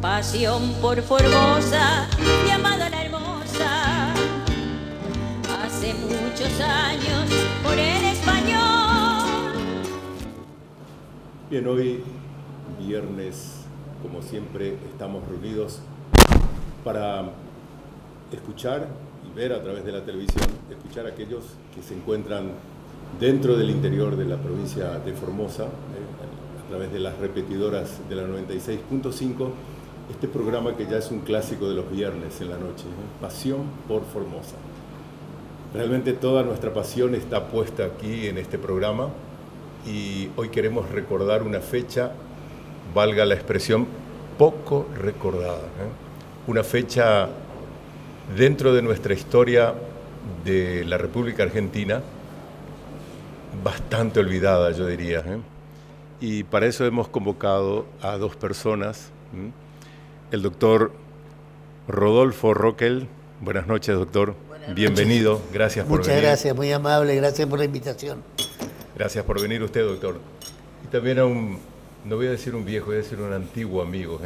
pasión por Formosa, llamada la hermosa, hace muchos años por el español. Bien, hoy viernes, como siempre, estamos reunidos para escuchar y ver a través de la televisión, escuchar a aquellos que se encuentran dentro del interior de la provincia de Formosa, a través de las repetidoras de la 96.5, este programa que ya es un clásico de los viernes en la noche, Pasión por Formosa. Realmente toda nuestra pasión está puesta aquí en este programa y hoy queremos recordar una fecha, valga la expresión, poco recordada, una fecha dentro de nuestra historia de la República Argentina, bastante olvidada, yo diría. Y para eso hemos convocado a dos personas. El doctor Rodolfo Roquel. Buenas noches, doctor. Buenas Bienvenido. Noches. Gracias por venir. Muchas gracias, muy amable. Gracias por la invitación. Gracias por venir usted, doctor. Y también a no voy a decir un viejo, voy a decir un antiguo amigo,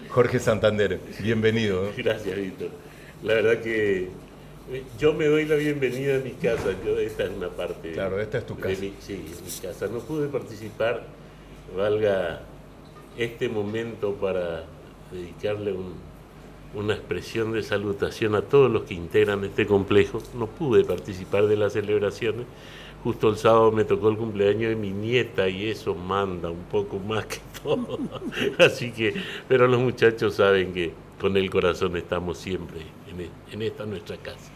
Jorge Santander. Bienvenido. Gracias, Víctor. La verdad que yo me doy la bienvenida a mi casa. Esta es una parte. Claro, esta es tu casa. Sí, mi casa. No pude participar, valga este momento para dedicarle una expresión de salutación a todos los que integran este complejo. No pude participar de las celebraciones. Justo el sábado me tocó el cumpleaños de mi nieta y eso manda un poco más que todo. Así que, pero los muchachos saben que con el corazón estamos siempre en esta nuestra casa.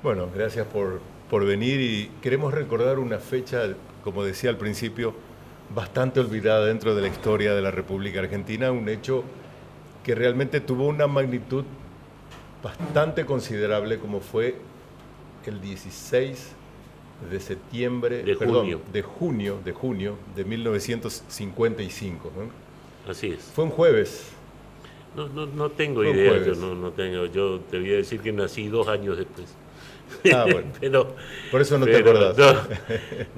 Bueno, gracias por venir y queremos recordar una fecha, como decía al principio, bastante olvidada dentro de la historia de la República Argentina, un hecho que realmente tuvo una magnitud bastante considerable, como fue el 16 de septiembre, de junio de 1955. Así es. Fue un jueves. No tengo idea, yo te voy a decir que nací 2 años después. Ah, bueno. pero, por eso no te acordás. No,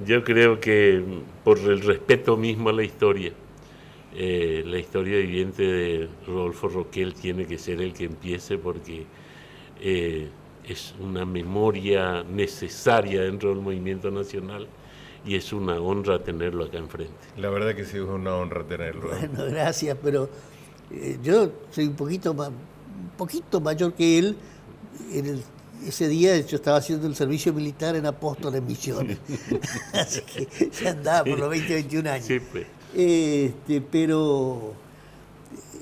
yo creo que por el respeto mismo a la historia viviente de Rodolfo Roquel tiene que ser el que empiece porque es una memoria necesaria dentro del movimiento nacional y es una honra tenerlo acá enfrente. La verdad que sí, es una honra tenerlo. Bueno, gracias, pero yo soy un poquito mayor que él. Ese día yo estaba haciendo el servicio militar en Apóstoles Misiones, así que ya andaba por los 20, 21 años. Sí, pues. Pero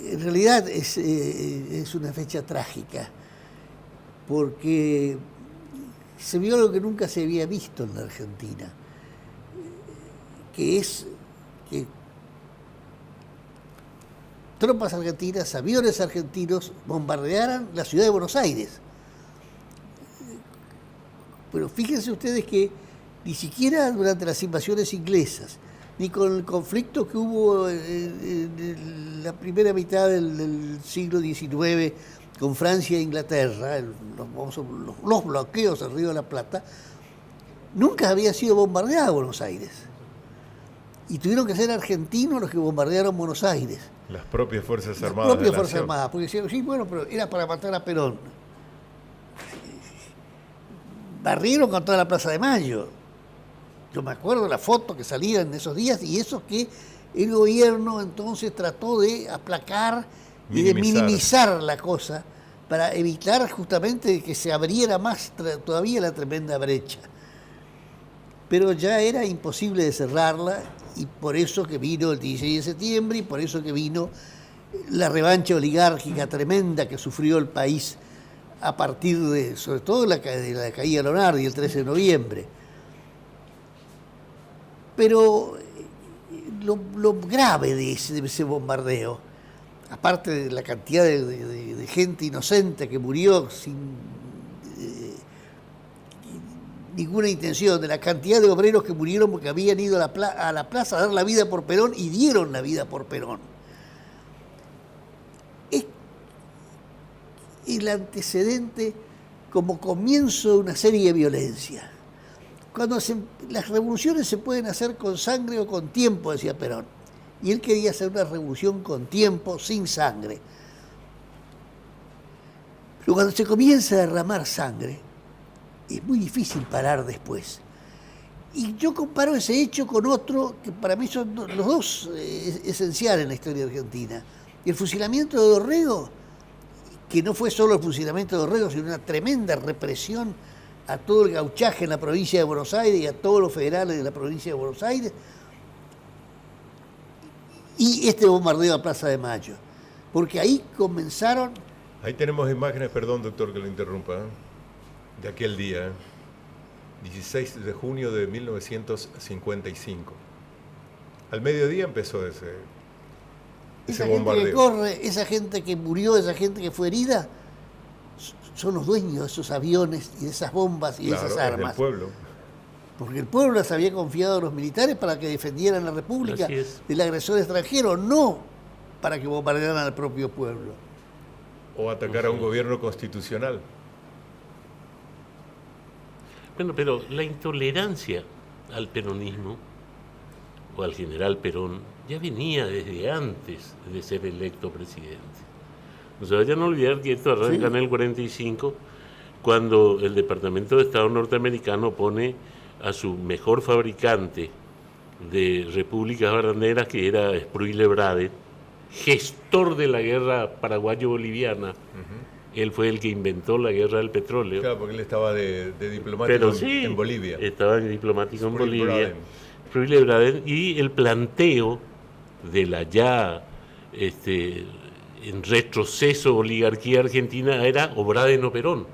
en realidad es una fecha trágica, porque se vio algo que nunca se había visto en la Argentina, que es que tropas argentinas, aviones argentinos bombardearan la ciudad de Buenos Aires. Pero fíjense ustedes que ni siquiera durante las invasiones inglesas, ni con el conflicto que hubo en la primera mitad del siglo XIX con Francia e Inglaterra, los bloqueos al Río de la Plata, nunca había sido bombardeada Buenos Aires. Y tuvieron que ser argentinos los que bombardearon Buenos Aires. Las propias Fuerzas Armadas. Las propias Fuerzas Armadas, porque decían, sí, bueno, pero era para matar a Perón. Barrieron con toda la Plaza de Mayo. Yo me acuerdo de la foto que salían en esos días y eso que el gobierno entonces trató de aplacar y de minimizar la cosa para evitar justamente que se abriera más todavía la tremenda brecha. Pero ya era imposible de cerrarla y por eso que vino el 16 de septiembre y por eso que vino la revancha oligárquica tremenda que sufrió el país a partir de, sobre todo, de la caída de Lonardi el 13 de noviembre. Pero lo grave de ese bombardeo, aparte de la cantidad de gente inocente que murió sin ninguna intención, de la cantidad de obreros que murieron porque habían ido a la plaza a dar la vida por Perón y dieron la vida por Perón, es el antecedente como comienzo de una serie de violencia. Cuando las revoluciones se pueden hacer con sangre o con tiempo, decía Perón. Y él quería hacer una revolución con tiempo, sin sangre. Pero cuando se comienza a derramar sangre, es muy difícil parar después. Y yo comparo ese hecho con otro que para mí son los dos esenciales en la historia argentina. El fusilamiento de Dorrego, que no fue solo el fusilamiento de Dorrego, sino una tremenda represión a todo el gauchaje en la provincia de Buenos Aires y a todos los federales de la provincia de Buenos Aires, y este bombardeo a Plaza de Mayo. Porque ahí comenzaron... Ahí tenemos imágenes, perdón doctor que lo interrumpa, de aquel día, 16 de junio de 1955. Al mediodía empezó ese bombardeo. Gente que corre, esa gente que murió, esa gente que fue herida, son los dueños de esos aviones y de esas bombas y de esas armas. Es el pueblo. Porque el pueblo las había confiado a los militares para que defendieran la República del agresor extranjero, no para que bombardearan al propio pueblo. O atacar a un gobierno constitucional. Bueno, pero la intolerancia al peronismo o al general Perón ya venía desde antes de ser electo presidente. No se vayan a olvidar que esto arranca en el 45, cuando el Departamento de Estado norteamericano pone a su mejor fabricante de repúblicas banderas, que era Sproule-Braden, gestor de la guerra paraguayo-boliviana. Él fue el que inventó la guerra del petróleo. Claro, porque él estaba de diplomático en Bolivia. Estaba en diplomático en Bolivia. Sproule-Braden, y el planteo de la ya en retroceso oligarquía argentina era o Braden o Perón.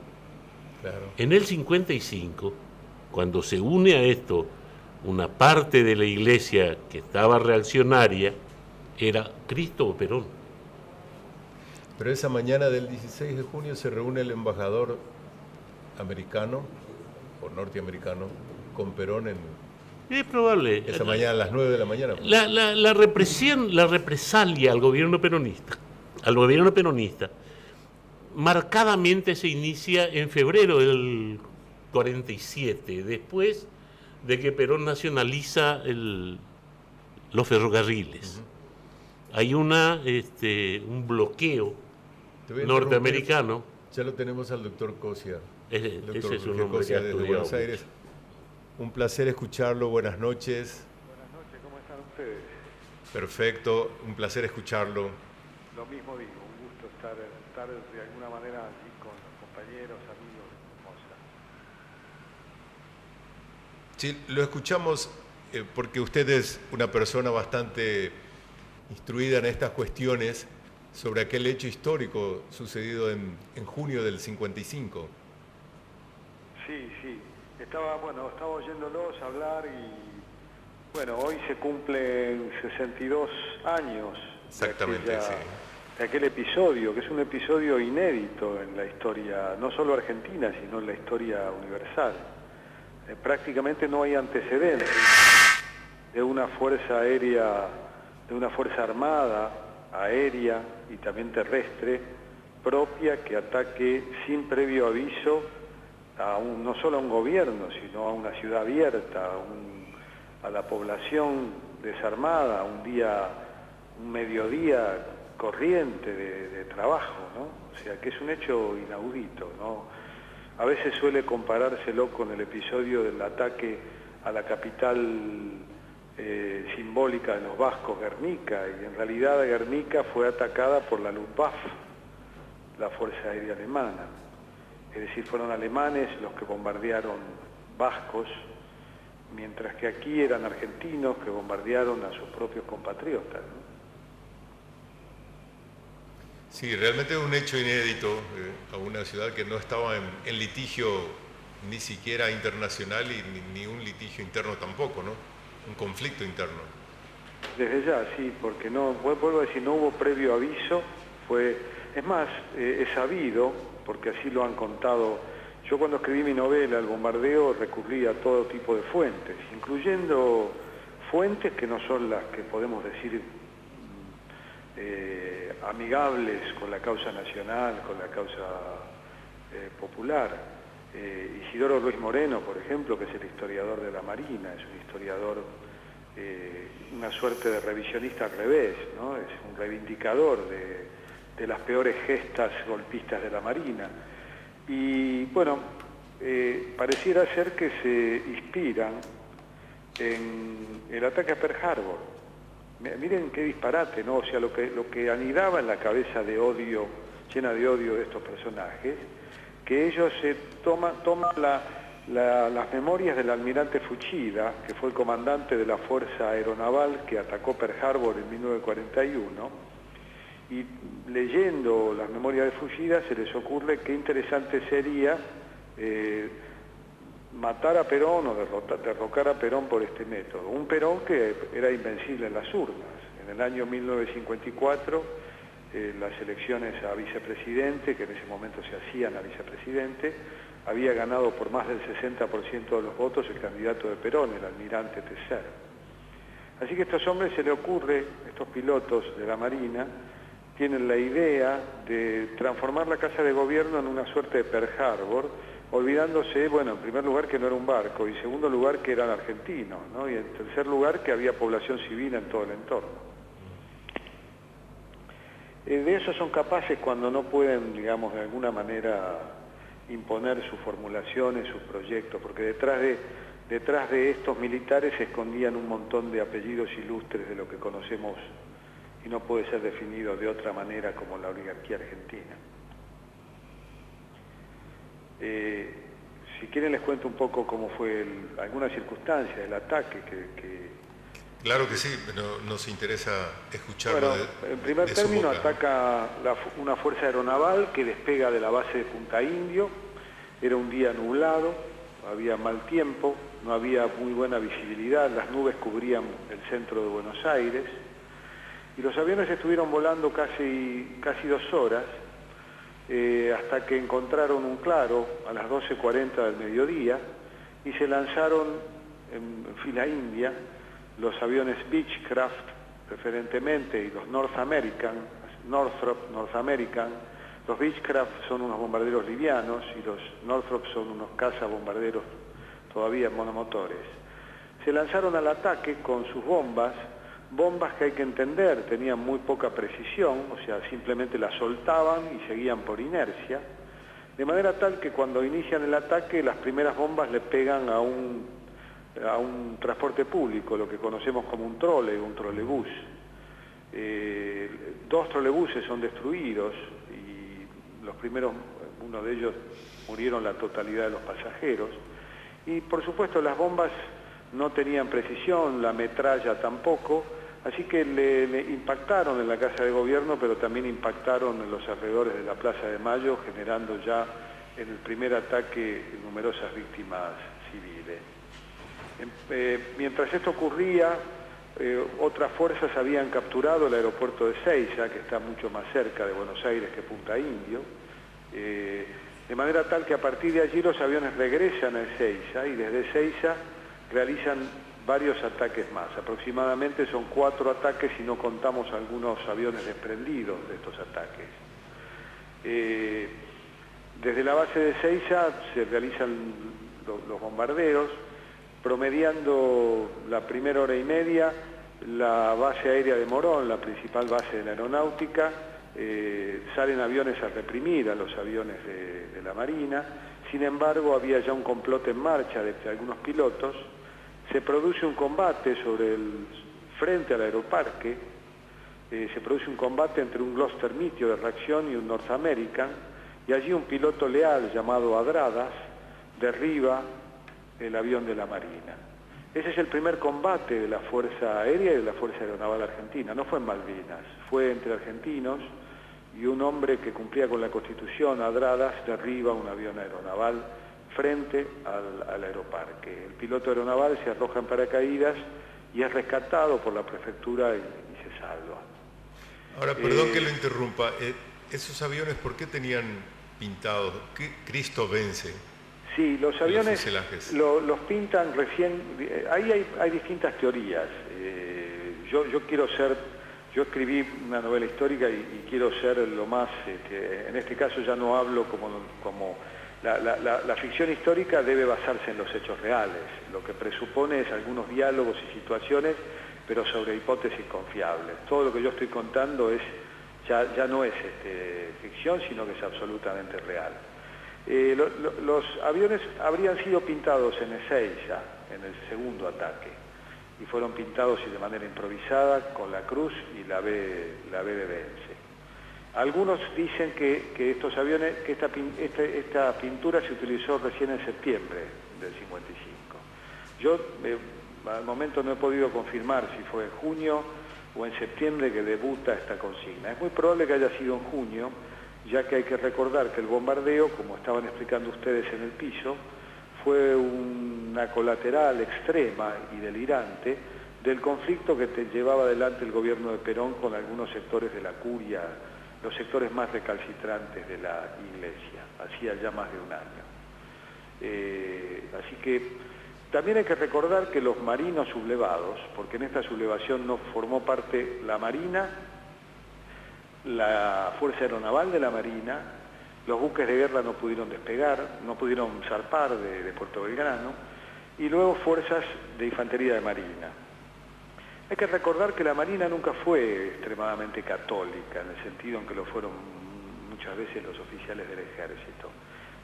Claro. En el 55, cuando se une a esto una parte de la iglesia que estaba reaccionaria, era Cristo o Perón. Pero esa mañana del 16 de junio se reúne el embajador americano o norteamericano con Perón es probable. Esa mañana a las 9 de la mañana. La represalia al gobierno peronista, marcadamente se inicia en febrero del 47, después de que Perón nacionaliza los ferrocarriles. Hay un bloqueo norteamericano. Ya lo tenemos al doctor Cosia. Ese es un hombre que ha desde estudiado Buenos Aires. Un placer escucharlo, buenas noches. Buenas noches, ¿cómo están ustedes? Perfecto, un placer escucharlo. Lo mismo digo, un gusto estar de alguna manera allí con los compañeros, amigos de Formosa. Sí, lo escuchamos porque usted es una persona bastante instruida en estas cuestiones sobre aquel hecho histórico sucedido en junio del 55. Sí. Estaba oyéndolos hablar y, bueno, hoy se cumplen 62 años. Exactamente, de aquel episodio, que es un episodio inédito en la historia, no solo argentina, sino en la historia universal. Prácticamente no hay antecedentes de una fuerza aérea, de una fuerza armada, aérea y también terrestre, propia, que ataque sin previo aviso no solo a un gobierno, sino a una ciudad abierta, a la población desarmada, un mediodía corriente de trabajo, ¿no? O sea, que es un hecho inaudito, ¿no? A veces suele comparárselo con el episodio del ataque a la capital simbólica de los vascos, Guernica, y en realidad Guernica fue atacada por la Luftwaffe, la Fuerza Aérea Alemana. Es decir, fueron alemanes los que bombardearon vascos, mientras que aquí eran argentinos que bombardearon a sus propios compatriotas, ¿no? Sí, realmente es un hecho inédito a una ciudad que no estaba en litigio ni siquiera internacional y ni un litigio interno tampoco, ¿no? Un conflicto interno. Desde ya, sí, porque no, vuelvo a decir, no hubo previo aviso, es más, es sabido, porque así lo han contado. Yo cuando escribí mi novela, El bombardeo, recurrí a todo tipo de fuentes, incluyendo fuentes que no son las que podemos decir amigables con la causa nacional, con la causa popular. Isidoro Luis Moreno, por ejemplo, que es el historiador de la Marina, es un historiador una suerte de revisionista al revés, ¿no? Es un reivindicador de las peores gestas golpistas de la Marina. Y bueno, pareciera ser que se inspiran en el ataque a Pearl Harbor. Miren qué disparate, ¿no? O sea, lo que anidaba en la cabeza de odio, llena de odio de estos personajes, que ellos toman las memorias del almirante Fuchida, que fue el comandante de la Fuerza Aeronaval que atacó Pearl Harbor en 1941, y leyendo las memorias de Fuchida se les ocurre qué interesante sería matar a Perón o derrocar a Perón por este método. Un Perón que era invencible en las urnas. En el año 1954, las elecciones a vicepresidente, que en ese momento se hacían a vicepresidente, había ganado por más del 60% de los votos el candidato de Perón, el almirante Tesser. Así que a estos hombres se les ocurre, estos pilotos de la Marina, tienen la idea de transformar la Casa de Gobierno en una suerte de Pearl Harbor, olvidándose, bueno, en primer lugar que no era un barco, y en segundo lugar que eran argentinos, ¿no? Y en tercer lugar que había población civil en todo el entorno. De eso son capaces cuando no pueden, digamos, de alguna manera imponer sus formulaciones, sus proyectos, porque detrás de estos militares se escondían un montón de apellidos ilustres de lo que conocemos y no puede ser definido de otra manera como la oligarquía argentina. Si quieren les cuento un poco cómo fue algunas circunstancias del ataque que Claro que sí, pero nos interesa escucharlo. Bueno, en primer término ataca una fuerza aeronaval que despega de la base de Punta Indio. Era un día nublado, había mal tiempo, no había muy buena visibilidad, las nubes cubrían el centro de Buenos Aires y los aviones estuvieron volando casi 2 horas hasta que encontraron un claro a las 12:40 del mediodía y se lanzaron en fila india los aviones Beechcraft, preferentemente, y los Northrop North American. Los Beechcraft son unos bombarderos livianos y los Northrop son unos cazabombarderos todavía monomotores. Se lanzaron al ataque con sus bombas que hay que entender, tenían muy poca precisión, o sea, simplemente las soltaban y seguían por inercia, de manera tal que cuando inician el ataque las primeras bombas le pegan a un transporte público, lo que conocemos como un trolebús. 2 trolebuses son destruidos y los primeros, uno de ellos murieron la totalidad de los pasajeros. Y por supuesto las bombas no tenían precisión, la metralla tampoco, así que le impactaron en la Casa de Gobierno, pero también impactaron en los alrededores de la Plaza de Mayo, generando ya en el primer ataque numerosas víctimas civiles. Mientras esto ocurría, otras fuerzas habían capturado el aeropuerto de Seiza, que está mucho más cerca de Buenos Aires que Punta Indio, de manera tal que a partir de allí los aviones regresan a Ezeiza y desde Ezeiza realizan varios ataques más. Aproximadamente son 4 ataques si no contamos algunos aviones desprendidos de estos ataques. Desde la base de Ezeiza se realizan los bombardeos, promediando la primera hora y media. La base aérea de Morón, la principal base de la aeronáutica, salen aviones a reprimir a los aviones de la Marina. Sin embargo, había ya un complot en marcha de algunos pilotos. Se produce un combate frente al aeroparque, se produce un combate entre un Gloster Meteor de reacción y un North American, y allí un piloto leal llamado Adradas derriba el avión de la Marina. Ese es el primer combate de la Fuerza Aérea y de la Fuerza Aeronaval Argentina. No fue en Malvinas, fue entre argentinos y un hombre que cumplía con la Constitución, Adradas, derriba un avión aeronaval frente al aeroparque. El piloto aeronaval se arroja en paracaídas y es rescatado por la prefectura y se salva. Ahora, perdón que lo interrumpa, ¿esos aviones por qué tenían pintados Cristo vence? Sí, los aviones los pintan recién, ahí hay distintas teorías. Yo escribí una novela histórica y quiero ser lo más, en este caso ya no hablo como La ficción histórica debe basarse en los hechos reales, lo que presupone es algunos diálogos y situaciones, pero sobre hipótesis confiables. Todo lo que yo estoy contando ya no es ficción, sino que es absolutamente real. Los aviones habrían sido pintados en Ezeiza, en el segundo ataque, y fueron pintados de manera improvisada con la Cruz y la B de Vence. Algunos dicen que estos aviones, que esta pintura se utilizó recién en septiembre del 55. Yo al momento no he podido confirmar si fue en junio o en septiembre que debuta esta consigna. Es muy probable que haya sido en junio, ya que hay que recordar que el bombardeo, como estaban explicando ustedes en el piso, fue una colateral extrema y delirante del conflicto que llevaba adelante el gobierno de Perón con algunos sectores de la curia, los sectores más recalcitrantes de la Iglesia, hacía ya más de un año. Así que también hay que recordar que los marinos sublevados, porque en esta sublevación no formó parte la Marina, la Fuerza Aeronaval de la Marina, los buques de guerra no pudieron despegar, no pudieron zarpar de Puerto Belgrano, y luego fuerzas de infantería de Marina. Hay que recordar que la Marina nunca fue extremadamente católica, en el sentido en que lo fueron muchas veces los oficiales del ejército.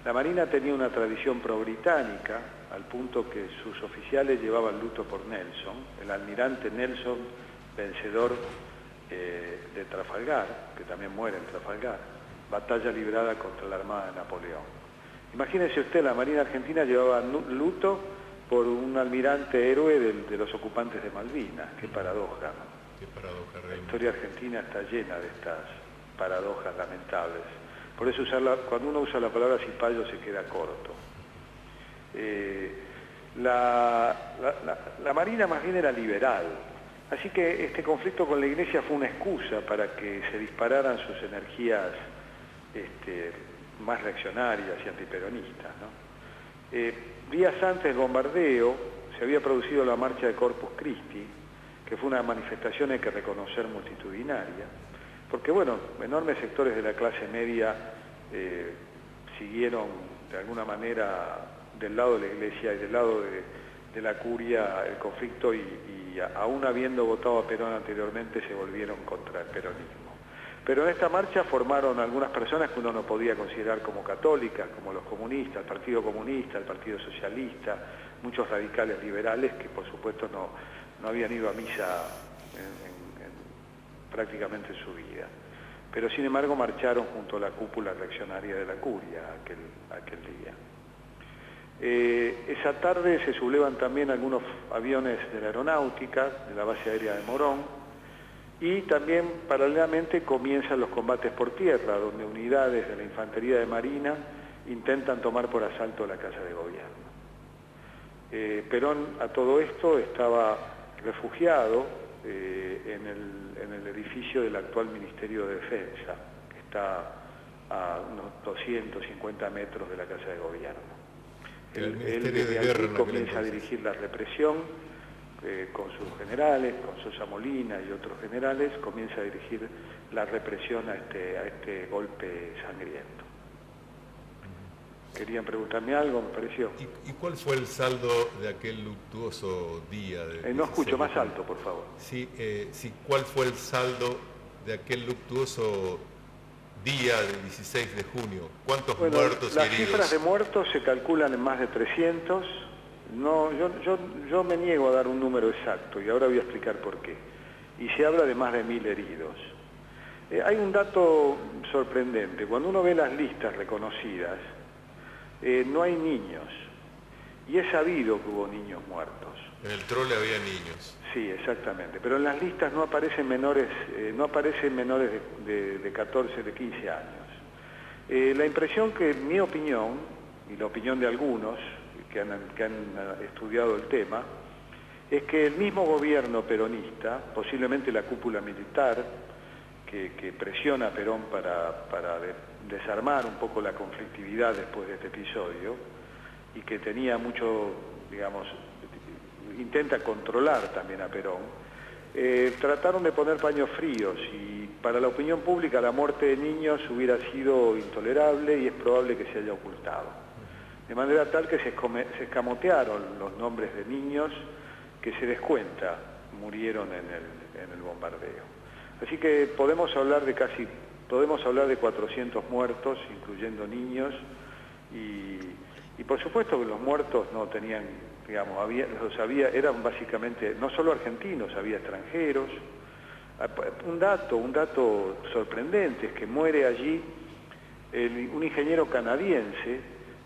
La Marina tenía una tradición pro-británica, al punto que sus oficiales llevaban luto por Nelson, el almirante Nelson, vencedor de Trafalgar, que también muere en Trafalgar, batalla librada contra la Armada de Napoleón. Imagínese usted, la Marina Argentina llevaba luto por un almirante héroe de los ocupantes de Malvinas. Qué paradoja, ¿no? Qué paradoja, realmente. La historia argentina está llena de estas paradojas lamentables. Por eso cuando uno usa la palabra cipayo se queda corto. La Marina más bien era liberal, así que este conflicto con la Iglesia fue una excusa para que se dispararan sus energías más reaccionarias y antiperonistas, ¿no? Días antes del bombardeo se había producido la marcha de Corpus Christi, que fue una manifestación, hay que reconocer, multitudinaria, porque bueno, enormes sectores de la clase media siguieron de alguna manera del lado de la Iglesia y del lado de la curia el conflicto y aún habiendo votado a Perón anteriormente se volvieron contra el peronismo. Pero en esta marcha formaron algunas personas que uno no podía considerar como católicas, como los comunistas, el Partido Comunista, el Partido Socialista, muchos radicales liberales que por supuesto no habían ido a misa prácticamente en su vida. Pero sin embargo marcharon junto a la cúpula reaccionaria de la curia aquel día. Esa tarde se sublevan también algunos aviones de la aeronáutica, de la base aérea de Morón, y también paralelamente comienzan los combates por tierra, donde unidades de la infantería de Marina intentan tomar por asalto la Casa de Gobierno. Perón a todo esto estaba refugiado en el edificio del actual Ministerio de Defensa, que está a unos 250 metros de la Casa de Gobierno. Él desde allí comienza a dirigir la represión con sus generales, con Sosa Molina y otros generales, comienza a dirigir la represión a este golpe sangriento. ¿Querían preguntarme algo? Me pareció. ¿Y cuál fue el saldo de aquel luctuoso día? No escucho, más alto, por favor. Sí, ¿cuál fue el saldo de aquel luctuoso día del 16 de junio? ¿Cuántos muertos y heridos? Las cifras de muertos se calculan en más de 300. No, yo me niego a dar un número exacto y ahora voy a explicar por qué. Y se habla de más de 1000 heridos. Hay un dato sorprendente. Cuando uno ve las listas reconocidas, no hay niños. Y es sabido que hubo niños muertos. En el trole había niños. Sí, exactamente. Pero en las listas no aparecen menores de 14, de 15 años. La impresión que, en mi opinión, y la opinión de algunos que han estudiado el tema, es que el mismo gobierno peronista, posiblemente la cúpula militar, que presiona a Perón para desarmar un poco la conflictividad después de este episodio, y que tenía mucho, digamos, intenta controlar también a Perón, trataron de poner paños fríos y para la opinión pública la muerte de niños hubiera sido intolerable y es probable que se haya ocultado. De manera tal que se escamotearon los nombres de niños que se descuenta murieron en el bombardeo. Así que podemos hablar de 400 muertos, incluyendo niños, y por supuesto que los muertos no tenían, digamos, eran básicamente no solo argentinos, había extranjeros. Un dato sorprendente es que muere allí un ingeniero canadiense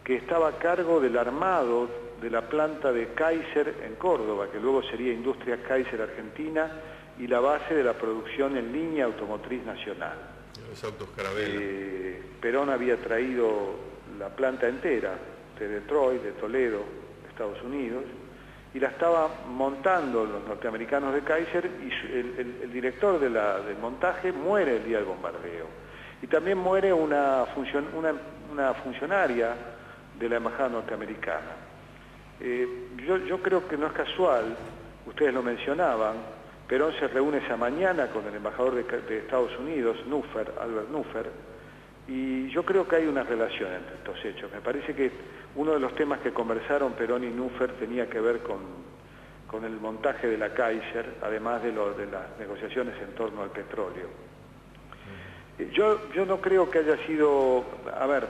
que estaba a cargo del armado de la planta de Kaiser en Córdoba, que luego sería Industria Kaiser Argentina, y la base de la producción en línea automotriz nacional. Los autos Carabela. Perón había traído la planta entera de Detroit, de Toledo, Estados Unidos, y la estaba montando los norteamericanos de Kaiser, y el director del montaje muere el día del bombardeo. Y también muere una funcionaria de la embajada norteamericana. Yo creo que no es casual, ustedes lo mencionaban, Perón se reúne esa mañana con el embajador de Estados Unidos, Albert Nuffer, y yo creo que hay una relación entre estos hechos. Me parece que uno de los temas que conversaron Perón y Nuffer tenía que ver con el montaje de la Kaiser, además de las negociaciones en torno al petróleo. Yo no creo que haya sido... A ver,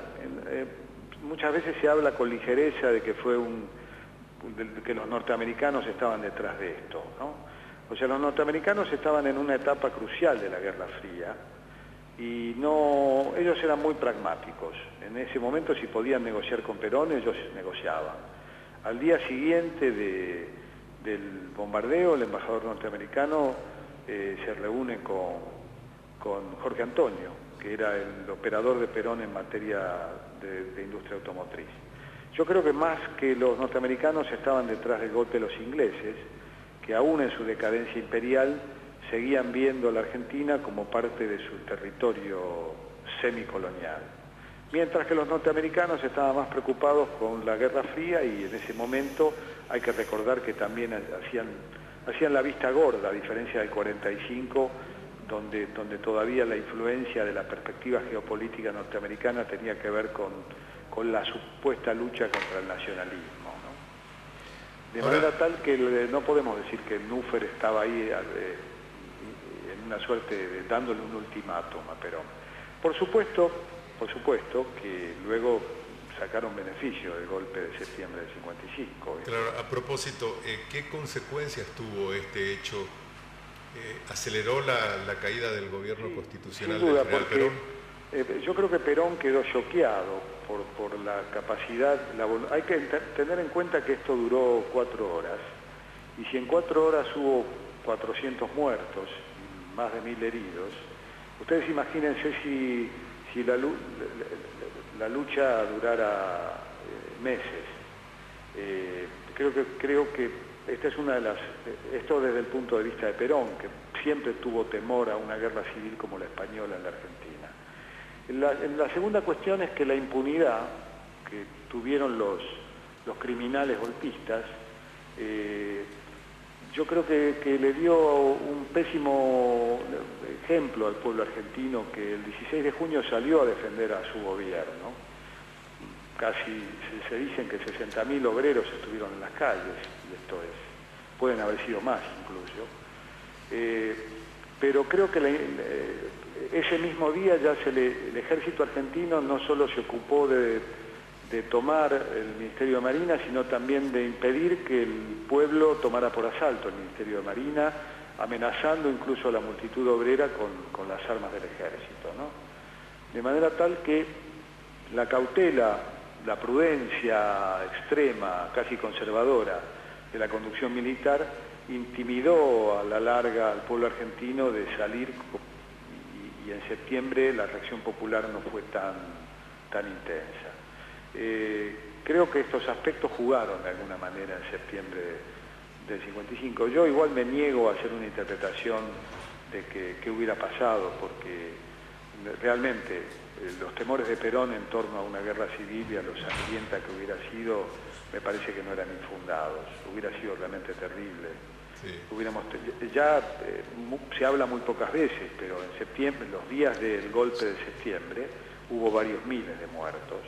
muchas veces se habla con ligereza de que que los norteamericanos estaban detrás de esto, ¿no? O sea, los norteamericanos estaban en una etapa crucial de la Guerra Fría y ellos eran muy pragmáticos. En ese momento, si podían negociar con Perón, ellos negociaban. Al día siguiente del bombardeo, el embajador norteamericano se reúne con Jorge Antonio, que era el operador de Perón en materia de industria automotriz. Yo creo que más que los norteamericanos estaban detrás del golpe de los ingleses, que aún en su decadencia imperial seguían viendo a la Argentina como parte de su territorio semicolonial. Mientras que los norteamericanos estaban más preocupados con la Guerra Fría y en ese momento hay que recordar que también hacían la vista gorda, a diferencia del 45, donde todavía la influencia de la perspectiva geopolítica norteamericana tenía que ver con la supuesta lucha contra el nacionalismo. De manera tal que no podemos decir que Nuffer estaba ahí en una suerte dándole un ultimátum a Perón. Por supuesto que luego sacaron beneficio del golpe de septiembre del 55. Claro, a propósito, ¿qué consecuencias tuvo este hecho? ¿Aceleró la caída del gobierno constitucional del general Perón? Yo creo que Perón quedó choqueado por la capacidad. Hay que tener en cuenta que esto duró 4 horas, y si en 4 horas hubo 400 muertos, más de 1000 heridos, ustedes imagínense si la lucha durara meses. Creo que esta es una de las... Esto desde el punto de vista de Perón, que siempre tuvo temor a una guerra civil como la española en la Argentina. La segunda cuestión es que la impunidad que tuvieron los criminales golpistas, yo creo que le dio un pésimo ejemplo al pueblo argentino, que el 16 de junio salió a defender a su gobierno. Casi se dicen que 60.000 obreros estuvieron en las calles, y pueden haber sido más incluso. Pero creo que ese mismo día ya el ejército argentino no solo se ocupó de tomar el Ministerio de Marina, sino también de impedir que el pueblo tomara por asalto el Ministerio de Marina, amenazando incluso a la multitud obrera con las armas del ejército, ¿no? De manera tal que la cautela, la prudencia extrema, casi conservadora, de la conducción militar intimidó a la larga al pueblo argentino de salir, y en septiembre la reacción popular no fue tan intensa. Creo que estos aspectos jugaron de alguna manera en septiembre del 55. Yo igual me niego a hacer una interpretación de qué hubiera pasado, porque realmente los temores de Perón en torno a una guerra civil y a lo sangrienta que hubiera sido, me parece que no eran infundados. Hubiera sido realmente terrible se habla muy pocas veces, pero en septiembre, los días del golpe de septiembre, hubo varios miles de muertos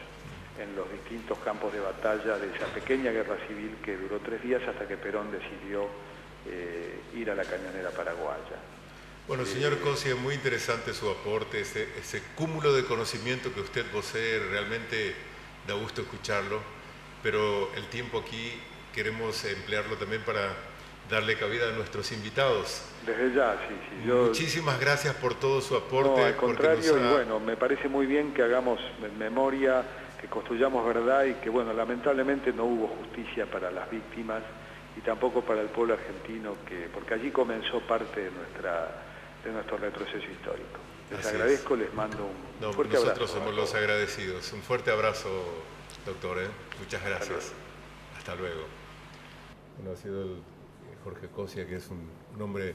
en los distintos campos de batalla de esa pequeña guerra civil que duró 3 días hasta que Perón decidió ir a la cañonera paraguaya. Bueno, señor Cosia, muy interesante su aporte, ese cúmulo de conocimiento que usted posee, realmente da gusto escucharlo, pero el tiempo aquí queremos emplearlo también para darle cabida a nuestros invitados. Desde ya, sí. Muchísimas gracias por todo su aporte. No, al contrario, y bueno, me parece muy bien que hagamos memoria, que construyamos verdad y que, bueno, lamentablemente no hubo justicia para las víctimas y tampoco para el pueblo argentino, porque allí comenzó parte de nuestro retroceso histórico. Les agradezco, les mando un fuerte abrazo. Nosotros somos los agradecidos. Un fuerte abrazo, doctor. Muchas gracias. Hasta luego. Bueno, ha sido Jorge Cosia, que es un hombre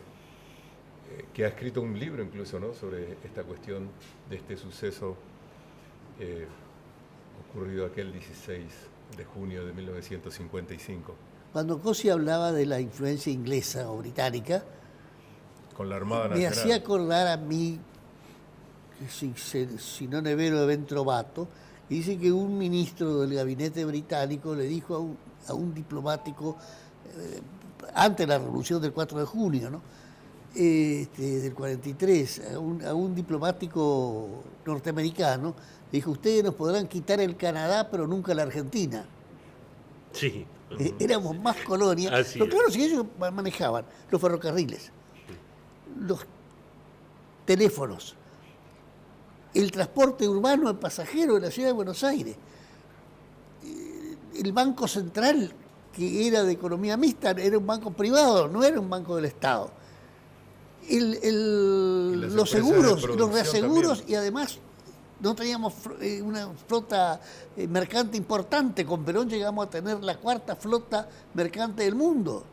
que ha escrito un libro incluso, ¿no?, sobre esta cuestión de este suceso ocurrido aquel 16 de junio de 1955. Cuando Cosia hablaba de la influencia inglesa o británica, con la Armada me Nacional, hacía acordar a mí, si no Nevero de Ventrovato, y dice que un ministro del gabinete británico le dijo a un diplomático, antes de la revolución del 4 de junio, ¿no?, del 43, a un diplomático norteamericano, le dijo: ustedes nos podrán quitar el Canadá, pero nunca la Argentina. Sí. Éramos más colonia. Pero claro, si ellos manejaban los ferrocarriles, los teléfonos, el transporte urbano de pasajeros de la ciudad de Buenos Aires, el Banco Central, que era de economía mixta, era un banco privado, no era un banco del Estado. Los seguros, los reaseguros también. Y además no teníamos una flota mercante importante. Con Perón llegamos a tener la 4ª flota mercante del mundo.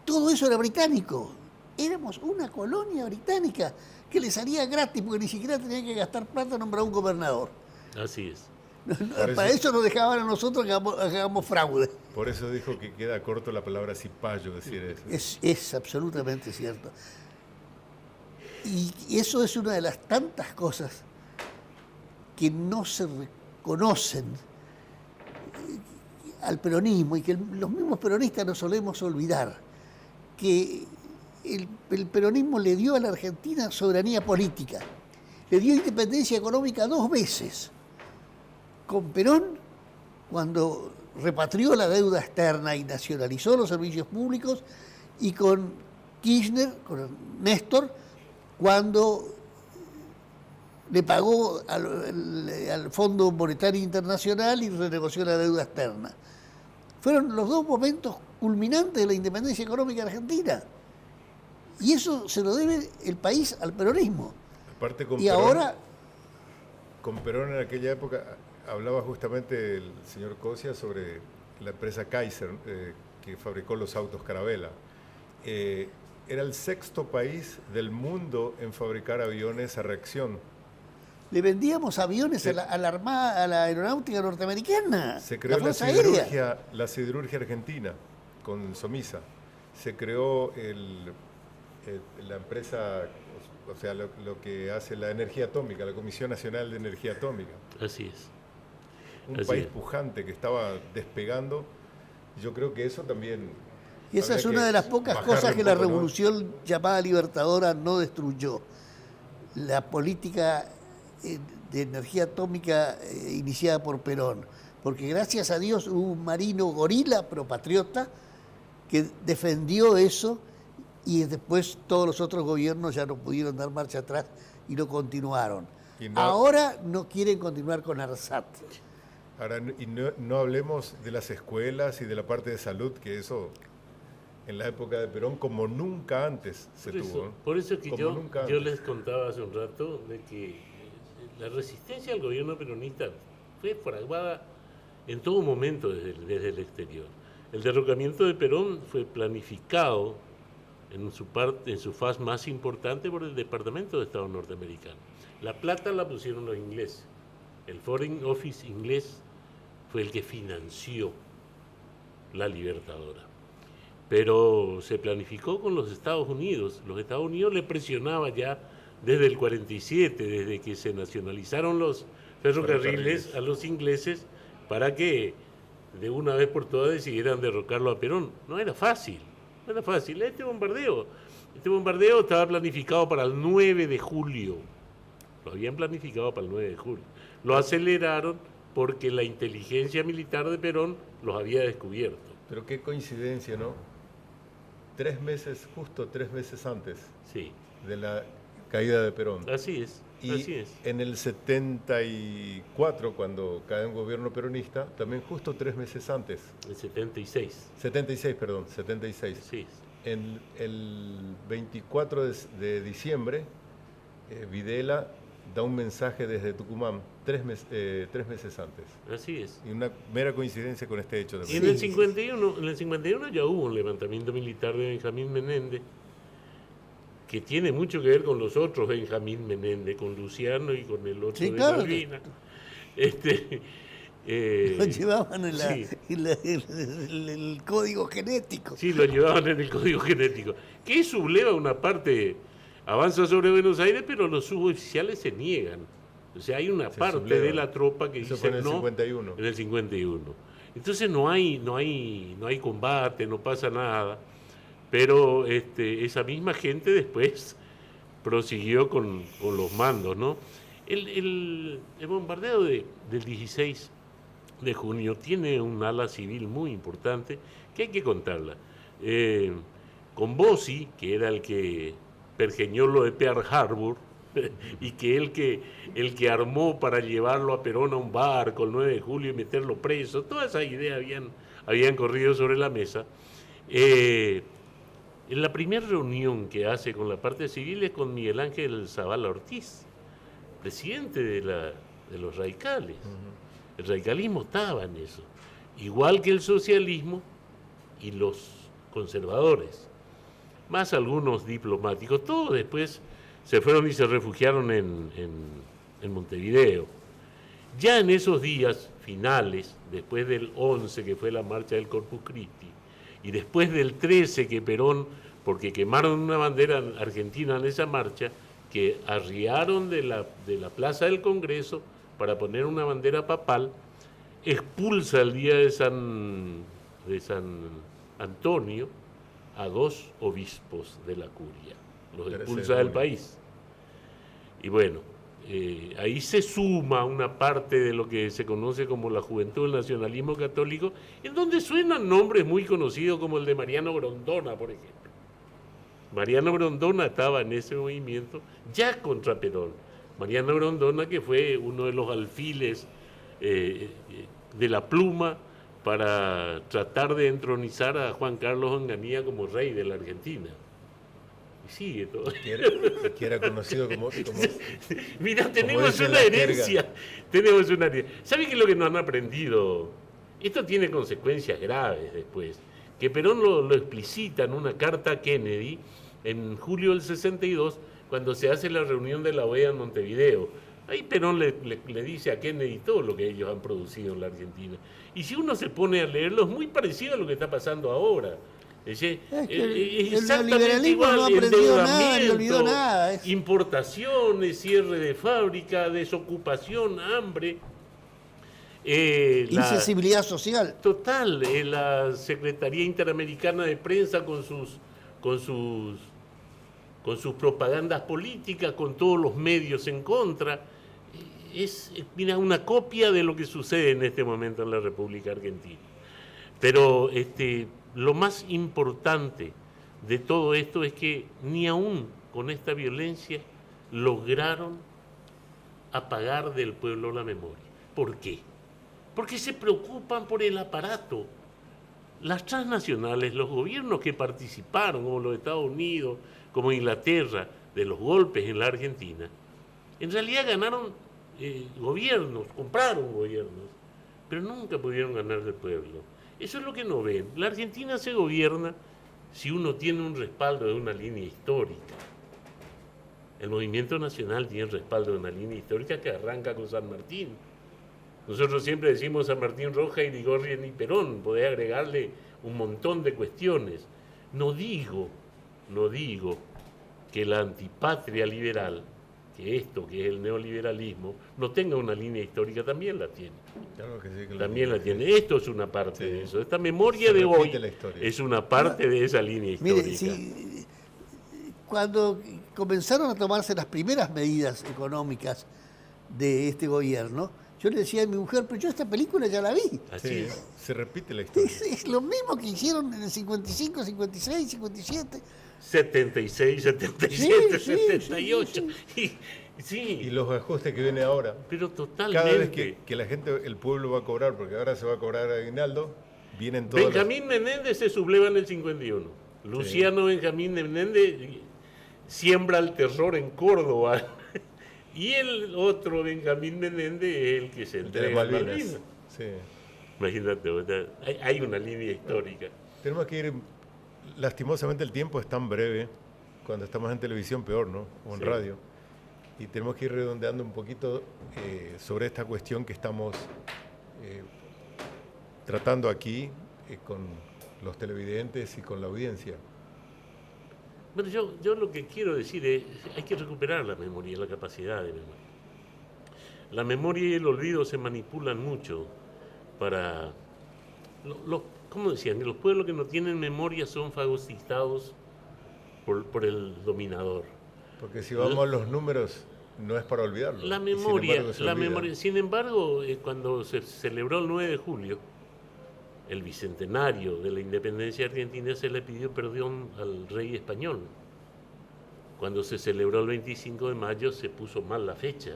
Todo eso era británico. Éramos una colonia británica que le salía gratis porque ni siquiera tenía que gastar plata en nombrar un gobernador. Así es. Para eso nos dejaban a nosotros que hagamos fraude. Por eso dijo que queda corto la palabra cipayo decir eso. Es absolutamente cierto. Y eso es una de las tantas cosas que no se reconocen al peronismo y que los mismos peronistas nos solemos olvidar, que el peronismo le dio a la Argentina soberanía política, le dio independencia económica 2 veces. Con Perón, cuando repatrió la deuda externa y nacionalizó los servicios públicos, y con Kirchner, con Néstor, cuando le pagó al Fondo Monetario Internacional y renegoció la deuda externa. Fueron los 2 momentos culminantes de la independencia económica argentina. Y eso se lo debe el país al peronismo. Aparte con y Perón, ahora... Con Perón en aquella época hablaba justamente el señor Cosia sobre la empresa Kaiser, que fabricó los autos Carabela. Era el 6º país del mundo en fabricar aviones a reacción. Le vendíamos aviones a la Armada, a la aeronáutica norteamericana. Se creó la siderurgia argentina con Somisa. Se creó la empresa, o sea, lo que hace la energía atómica, la Comisión Nacional de Energía Atómica. Así es. Un país pujante que estaba despegando. Yo creo que eso también... Y esa es una de las pocas cosas que la revolución llamada libertadora no destruyó. La política de energía atómica iniciada por Perón. Porque gracias a Dios hubo un marino gorila, pero patriota, que defendió eso, y después todos los otros gobiernos ya no pudieron dar marcha atrás y lo continuaron. Ahora no quieren continuar con ARSAT. Ahora, y no hablemos de las escuelas y de la parte de salud, que eso en la época de Perón como nunca antes se tuvo. Por eso que yo les contaba hace un rato de que la resistencia al gobierno peronista fue fraguada en todo momento desde el exterior. El derrocamiento de Perón fue planificado en su faz más importante por el Departamento de Estado norteamericano. La plata la pusieron los ingleses. El Foreign Office inglés fue el que financió la Libertadora. pero se planificó con los Estados Unidos. Los Estados Unidos le presionaba ya desde el 47, desde que se nacionalizaron los ferrocarriles a los ingleses para que de una vez por todas decidieran derrocarlo a Perón. No era fácil, no era fácil. Este bombardeo estaba planificado para el 9 de julio. Lo habían planificado para el 9 de julio. Lo aceleraron porque la inteligencia militar de Perón los había descubierto. Pero qué coincidencia, ¿no? 3 meses, justo 3 meses antes Sí, de la caída de Perón. así es, Y así es. en el 74, cuando cae un gobierno peronista, también justo 3 meses antes, El 76. 76, perdón, 76. Sí, En el 24 de diciembre, Videla da un mensaje desde Tucumán 3 meses antes. así es. Y una mera coincidencia con este hecho. Y en el 51 ya hubo un levantamiento militar de Benjamín Menéndez que tiene mucho que ver con los otros Benjamín Menéndez, con Luciano y con el otro Sí, de claro. Malvinas. Lo llevaban en sí. el código genético. Sí, lo llevaban en el código genético. Que subleva una parte, avanza sobre Buenos Aires, pero los suboficiales se niegan. O sea, hay una parte subleva. de la tropa que Eso dice fue en el no. 51. En el 51. Entonces no hay combate, no pasa nada. Pero esa misma gente después prosiguió con los mandos, ¿no? El bombardeo del 16 de junio tiene un ala civil muy importante que hay que contarla. Con Bossi, que era el que pergeñó lo de Pearl Harbor, y que el que armó para llevarlo a Perón a un barco el 9 de julio y meterlo preso, todas esas ideas habían corrido sobre la mesa. En la primera reunión que hace con la parte civil es con Miguel Ángel Zavala Ortiz, presidente de los radicales. El radicalismo estaba en eso, igual que el socialismo y los conservadores, más algunos diplomáticos. Todos después se fueron y se refugiaron en Montevideo. Ya en esos días finales, después del 11, que fue la marcha del Corpus Christi, y después del 13, que Perón, porque quemaron una bandera argentina en esa marcha, que arriaron de la Plaza del Congreso para poner una bandera papal, expulsa el día de San Antonio a 2 obispos de la curia, los expulsa del país. Y bueno, ahí se suma una parte de lo que se conoce como la juventud del nacionalismo católico, en donde suenan nombres muy conocidos como el de Mariano Grondona, por ejemplo. Mariano Grondona estaba en ese movimiento ya contra Perón. Mariano Grondona, que fue uno de los alfiles de la pluma para tratar de entronizar a Juan Carlos Onganía como rey de la Argentina. Y sigue todo. Que era conocido como Mira, tenemos una herencia. Tenemos una herencia. ¿Sabe qué es lo que nos han aprendido? Esto tiene consecuencias graves después. Que Perón lo explicita en una carta a Kennedy en julio del 62, cuando se hace la reunión de la OEA en Montevideo. Ahí Perón le dice a Kennedy todo lo que ellos han producido en la Argentina. Y si uno se pone a leerlo, es muy parecido a lo que está pasando ahora. Es neoliberalismo igual, no ha aprendido nada, ni endeudamiento, olvidó nada. Importaciones, cierre de fábrica, desocupación, hambre. Insensibilidad social. Total, la Secretaría Interamericana de Prensa con sus propagandas políticas, con todos los medios en contra, es mira, una copia de lo que sucede en este momento en la República Argentina. Pero lo más importante de todo esto es que ni aún con esta violencia lograron apagar del pueblo la memoria. ¿Por qué? Porque se preocupan por el aparato. Las transnacionales, los gobiernos que participaron, como los Estados Unidos, como Inglaterra, de los golpes en la Argentina, en realidad ganaron gobiernos, compraron gobiernos, pero nunca pudieron ganar del pueblo. Eso es lo que no ven. La Argentina se gobierna si uno tiene un respaldo de una línea histórica. El movimiento nacional tiene respaldo de una línea histórica que arranca con San Martín. Nosotros siempre decimos San Martín, Rojas, Irigoyen y Perón, podés agregarle un montón de cuestiones, No digo que la antipatria liberal, que esto que es el neoliberalismo, no tenga una línea histórica, también la tiene. Claro que sí, que También la tiene. Esto es una parte Sí. de eso. Esta memoria Se de hoy repite la historia. es una parte de esa línea histórica. Mire, sí, cuando comenzaron a tomarse las primeras medidas económicas de este gobierno, yo le decía a mi mujer, pero yo esta película ya la vi. Así Sí, es. se repite la historia. Es lo mismo que hicieron en el 55, 56, 57. 76, 77, Sí, sí, 78. Sí, Y los ajustes que vienen ahora, pero totalmente. cada vez que la gente, el pueblo va a cobrar, porque ahora se va a cobrar aguinaldo, vienen todos Benjamín Menéndez se subleva en el 51. Luciano Benjamín Menéndez siembra el terror en Córdoba. Y el otro Benjamín Menéndez es el que se de entrega en Malvinas. Malvinas. Sí. Imagínate, o sea, hay una línea histórica. Tenemos que ir, lastimosamente el tiempo es tan breve, cuando estamos en televisión peor, ¿no? O en Sí. radio. Y tenemos que ir redondeando un poquito sobre esta cuestión que estamos tratando aquí con los televidentes y con la audiencia. Bueno, yo lo que quiero decir es, hay que recuperar la memoria, la capacidad de memoria. La memoria y el olvido se manipulan mucho para... ¿Cómo decían? Los pueblos que no tienen memoria son fagocitados por el dominador. Porque si vamos a los números, no es para olvidarlo. La Y memoria, sin embargo, se olvida. Sin embargo, cuando se celebró el 9 de julio, el bicentenario de la independencia argentina, se le pidió perdón al rey español. Cuando se celebró el 25 de mayo se puso mal la fecha.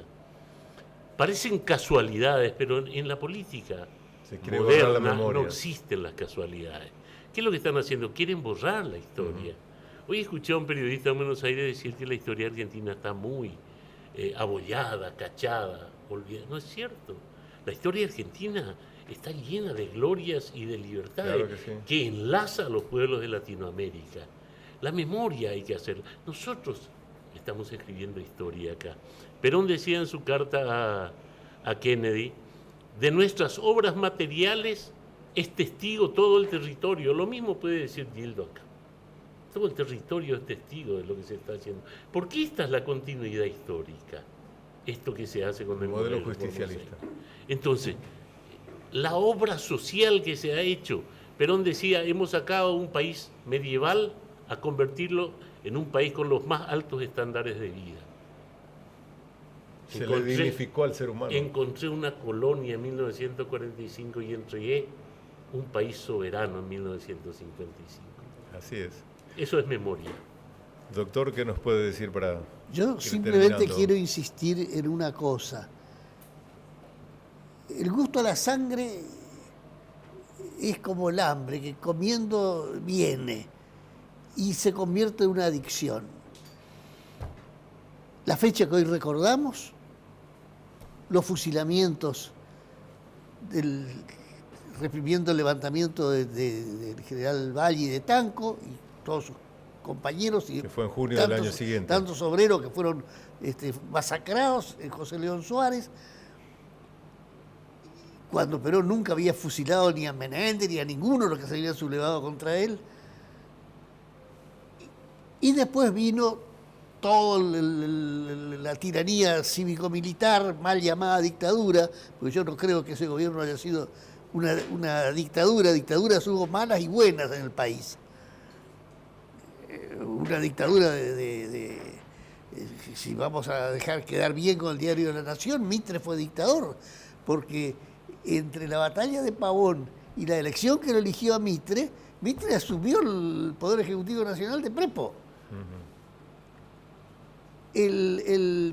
Parecen casualidades, pero en la política Se quiere borrar la moderna memoria. no existen las casualidades. ¿Qué es lo que están haciendo? Quieren borrar la historia. Hoy escuché a un periodista en Buenos Aires decir que la historia argentina está muy abollada, cachada, olvidada. No es cierto. La historia argentina está llena de glorias y de libertades Claro que sí. que enlaza a los pueblos de Latinoamérica. La memoria hay que hacerla. Nosotros estamos escribiendo historia acá. Perón decía en su carta a Kennedy, de nuestras obras materiales es testigo todo el territorio. Lo mismo puede decir Gildo acá. Todo el territorio es testigo de lo que se está haciendo. ¿Por qué esta es la continuidad histórica? Esto que se hace con el Modelo modelo justicialista. Entonces, la obra social que se ha hecho, Perón decía, hemos sacado un país medieval a convertirlo en un país con los más altos estándares de vida. Se le dignificó al ser humano. Encontré una colonia en 1945 y entregué un país soberano en 1955. Así es. Eso es memoria. Doctor, ¿qué nos puede decir para Yo ir simplemente terminando? quiero insistir en una cosa. El gusto a la sangre es como el hambre, que comiendo viene y se convierte en una adicción. La fecha que hoy recordamos, los fusilamientos, reprimiendo el levantamiento del general Valle y de Tanco y todos sus compañeros, y Que fue en junio del año siguiente. tantos obreros que fueron masacrados, José León Suárez, cuando Perón nunca había fusilado ni a Menéndez ni a ninguno de los que se habían sublevado contra él. Y después vino toda la tiranía cívico-militar, mal llamada dictadura, porque yo no creo que ese gobierno haya sido una dictadura. Dictaduras hubo malas y buenas en el país. Una dictadura si vamos a dejar quedar bien con el Diario de la Nación, Mitre fue dictador, porque entre la batalla de Pavón y la elección que lo eligió a Mitre, Mitre asumió el Poder Ejecutivo Nacional de Prepo.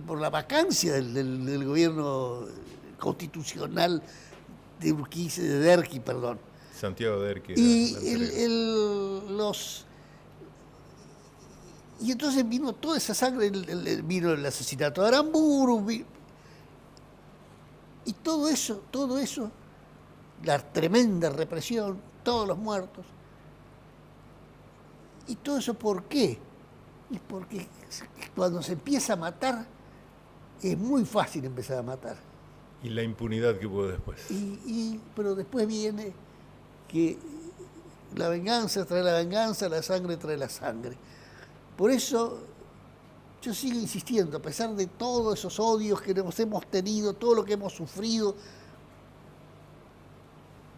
Por la vacancia del gobierno constitucional de Urquiza, de Derqui, perdón. Santiago Derqui. Y la anterior. y entonces vino toda esa sangre, vino el asesinato de Aramburu, y todo eso, la tremenda represión, todos los muertos. ¿Y todo eso por qué? Y porque cuando se empieza a matar, es muy fácil empezar a matar. Y la impunidad que hubo después. Pero después viene que la venganza trae la venganza, la sangre trae la sangre. Por eso yo sigo insistiendo, a pesar de todos esos odios que nos hemos tenido, todo lo que hemos sufrido,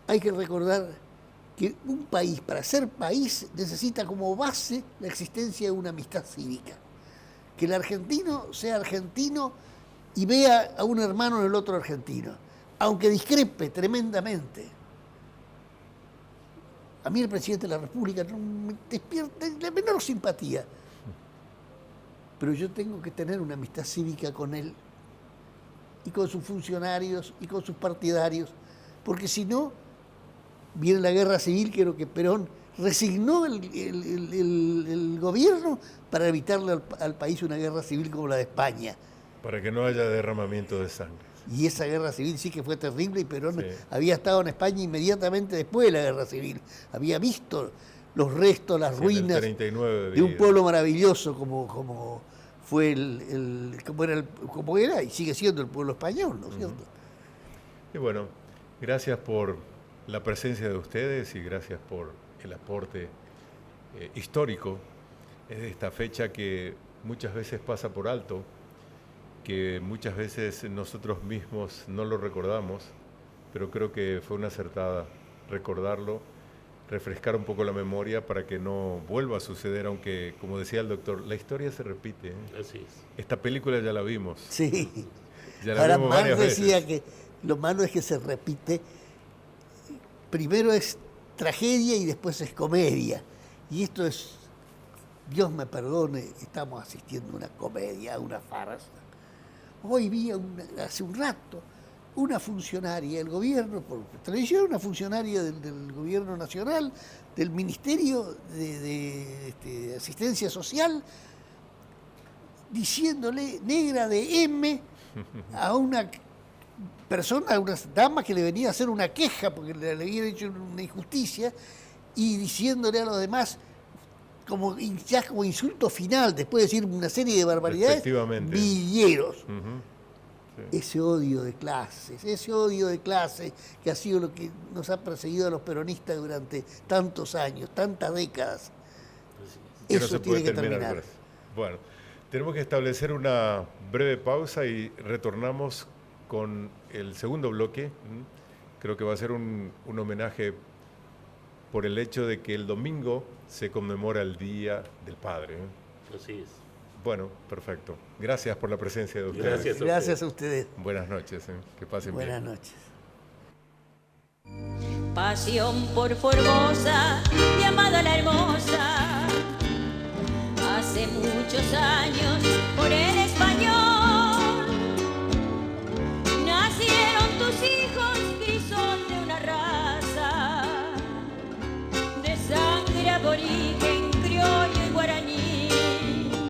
hay que recordar que un país, para ser país, necesita como base la existencia de una amistad cívica. Que el argentino sea argentino y vea a un hermano en el otro argentino, aunque discrepe tremendamente. A mí el presidente de la República no me despierta la menor simpatía, pero yo tengo que tener una amistad cívica con él y con sus funcionarios y con sus partidarios, porque si no, viene la guerra civil. Creo que Perón resignó el gobierno para evitarle al país una guerra civil como la de España. Para que no haya derramamiento de sangre. Y esa guerra civil sí que fue terrible, y Perón había estado en España inmediatamente después de la guerra civil. Había visto los restos, las ruinas de un pueblo maravilloso como fue como era y sigue siendo el pueblo español, ¿no es cierto? Y bueno, gracias por la presencia de ustedes y gracias por el aporte histórico de esta fecha que muchas veces pasa por alto, que muchas veces nosotros mismos no lo recordamos, pero creo que fue una acertada recordarlo, refrescar un poco la memoria para que no vuelva a suceder, aunque, como decía el doctor, la historia se repite. Así es. Esta película ya la vimos. Sí. Ya la Ahora vimos Marx varias decía veces. que lo malo es que se repite. Primero es tragedia y después es comedia. Y esto es, Dios me perdone, estamos asistiendo a una comedia, a una farsa. Hoy vi hace un rato una funcionaria del gobierno, por televisión, una funcionaria del gobierno nacional, del Ministerio de Asistencia Social, diciéndole negra de M a una persona, a una dama que le venía a hacer una queja porque le habían hecho una injusticia, y diciéndole a los demás ya como insulto final, después de decir una serie de barbaridades, villeros. Sí. Ese odio de clases que ha sido lo que nos ha perseguido a los peronistas durante tantos años, tantas décadas. Eso no tiene que terminar. Bueno, tenemos que establecer una breve pausa y retornamos con el segundo bloque. Creo que va a ser un homenaje por el hecho de que el domingo se conmemora el Día del Padre. Así es. Bueno, perfecto. Gracias por la presencia de ustedes. Gracias a ustedes. Buenas noches. Que pasen bien. Buenas noches. Pasión por Formosa, mi amada la hermosa, hace muchos años.